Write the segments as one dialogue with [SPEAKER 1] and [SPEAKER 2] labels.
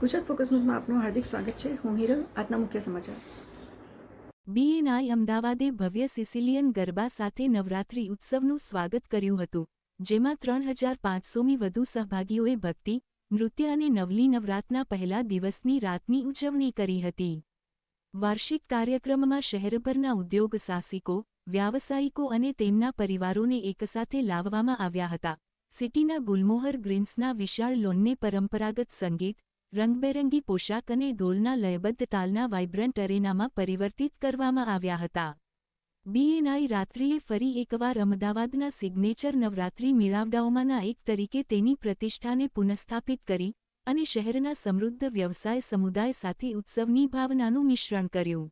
[SPEAKER 1] Gujarat focus ન્યૂઝમાં આપનું હાર્દિક સ્વાગત છે। હું હિરલ। આજના મુખ્ય સમાચાર।
[SPEAKER 2] બીએનઆઈ અમદાવાદે ભવ્ય સિસિલિયન ગરબા સાથે નવરાત્રિ ઉત્સવનું સ્વાગત કર્યું હતું, જેમાં 3500મી વધુ સહભાગીઓએ ભક્તિ, નૃત્ય અને નવલી નવરાતના પહેલા દિવસની રાતની ઉજવણી કરી હતી। વાર્ષિક કાર્યક્રમમાં શહેરભરના ઉદ્યોગ સાહસિકો, વ્યાવસાયિકો અને તેમના પરિવારોને એકસાથે લાવવામાં આવ્યા હતા। સિટીના ગુલમોહર ગ્રીન્સના વિશાળ લોનને પરંપરાગત સંગીત, રંગબેરંગી પોશાક અને ઢોલના લયબદ્ધ તાલના વાઇબ્રન્ટ એરેનામાં પરિવર્તિત કરવામાં આવ્યા હતા। બીએનઆઈ રાત્રિએ ફરી એકવાર અમદાવાદના સિગ્નેચર નવરાત્રિ મેળાવડાઓમાંના એક તરીકે તેની પ્રતિષ્ઠાને પુનઃસ્થાપિત કરી અને શહેરના સમૃદ્ધ વ્યવસાય સમુદાય સાથે ઉત્સવની ભાવનાનું મિશ્રણ કર્યું।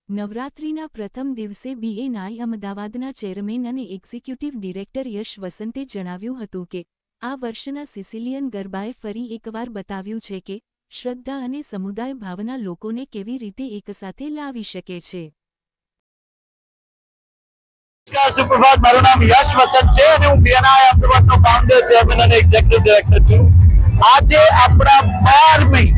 [SPEAKER 2] નવરાત્રિના પ્રથમ દિવસે બીએનઆઈ અમદાવાદના ચેરમેન અને એક્ઝિક્યુટિવ ડિરેક્ટર યશ વસંતે જણાવ્યું હતું કે આ વર્ષના સિસિલિયન ગરબાએ ફરી એકવાર બતાવ્યું છે કે શ્રદ્ધા અને સમુદાય ભાવના લોકોને કેવી રીતે એકસાથે લાવી શકે છે।
[SPEAKER 3] સુપ્રભાત, મારું નામ યશ વસંત છે અને હું બીએનઆઈ અમદાવાદનો ફાઉન્ડર, ચેરમેન અને એક્ઝિક્યુટિવ ડિરેક્ટર છું। આજે આપણા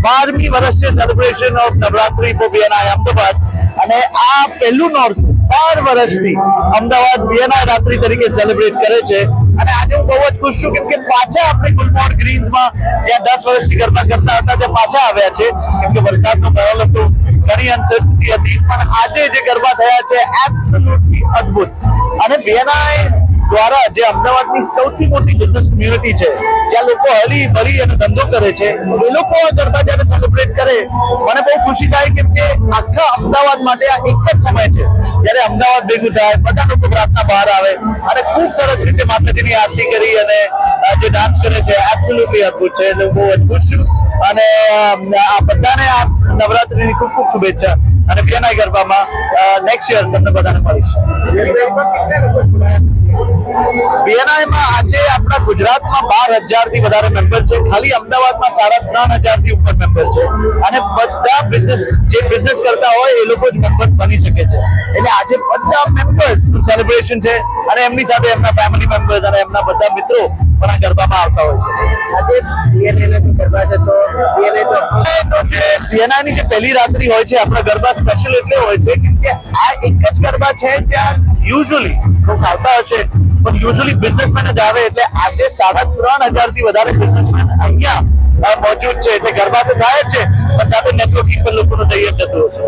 [SPEAKER 3] 12મી વર્ષ છે celebration of Navratri for BNI Ahmedabad અને આ પહેલું નોરતું 12 વર્ષથી અમદાવાદ બીએનઆઈ રાત્રિ તરીકે સેલિબ્રેટ કરે છે અને આજે હું બહુ જ ખુશ છું કેમ કે પાછા આપણે ગુલમોહર ગ્રીન્સમાં જ્યાં 10 વર્ષથી ગરબા કરતા હતા ત્યાં પાછા આવ્યા છે કેમ કે વરસાદનો માહોલ હતો, ઘણી અનસર્ટનિટી હતી, પણ આજે જે ગરબા થયા છે એબ્સોલ્યુટલી અદ્ભુત। અને બીએનઆઈ દ્વારા જે અમદાવાદની સૌથી મોટી બિઝનેસ કોમ્યુનિટી છે, જ્યાં લોકો હળી ભળી અને ધંધો કરે છે, એ લોકો આ ગરબા જ્યારે સેલિબ્રેટ કરે મને બહુ ખુશી થાય કેમ કે આખા અમદાવાદ માટે આ એક જ સમય છે જ્યારે અમદાવાદ ભેગું થાય, બધા લોકો રાતના બહાર આવે અને ખૂબ સરસ રીતે માતાજીની આરતી કરી અને જે ડાન્સ કરે છે એબ્સોલ્યુટલી અદ્ભુત છે। એટલે હું બહુ જ ખુશ છું અને આ બધાને આ નવરાત્રીની ખૂબ ખૂબ શુભેચ્છા અને બીએનઆઈ ગરબામાં નેક્સ્ટ યર તમને બધાને મળીશ। બીએનઆઈમાં આજે આપણા ગુજરાતમાં 12,000 થી વધારે મેમ્બર છે, ખાલી અમદાવાદમાં 3,500 થી ઉપર મેમ્બર છે અને બધા બિઝનેસ કરતા હોય એ લોકો જ મેમ્બર બની શકે છે। એટલે આજે બધા મેમ્બર્સ સેલિબ્રેશન છે અને એમની સાથે એમના ફેમિલી મેમ્બર્સ અને એમના બધા મિત્રો પણ આ ગરબામાં આવતા હોય છે। આજે બીએનઆઈ ગરબા છે તો બીએનઆઈની જે પહેલી રાત્રિ હોય છે આપણા ગરબા સ્પેશિયલ એટલે હોય છે કેમ કે આ એક જ ગરબા છે જ્યાં યુઝ્યુઅલી લોકો આવતા હશે પણ યુઝ્યુઅલી બિઝનેસમેન જ આવે, એટલે આજે 3,500 થી વધારે બિઝનેસમેન અહીંયા મોજૂદ છે। એટલે ગરબા તો થાય જ છે પણ સાથે નેટવર્કિંગ પર લોકોનું તૈયાર જતું હશે।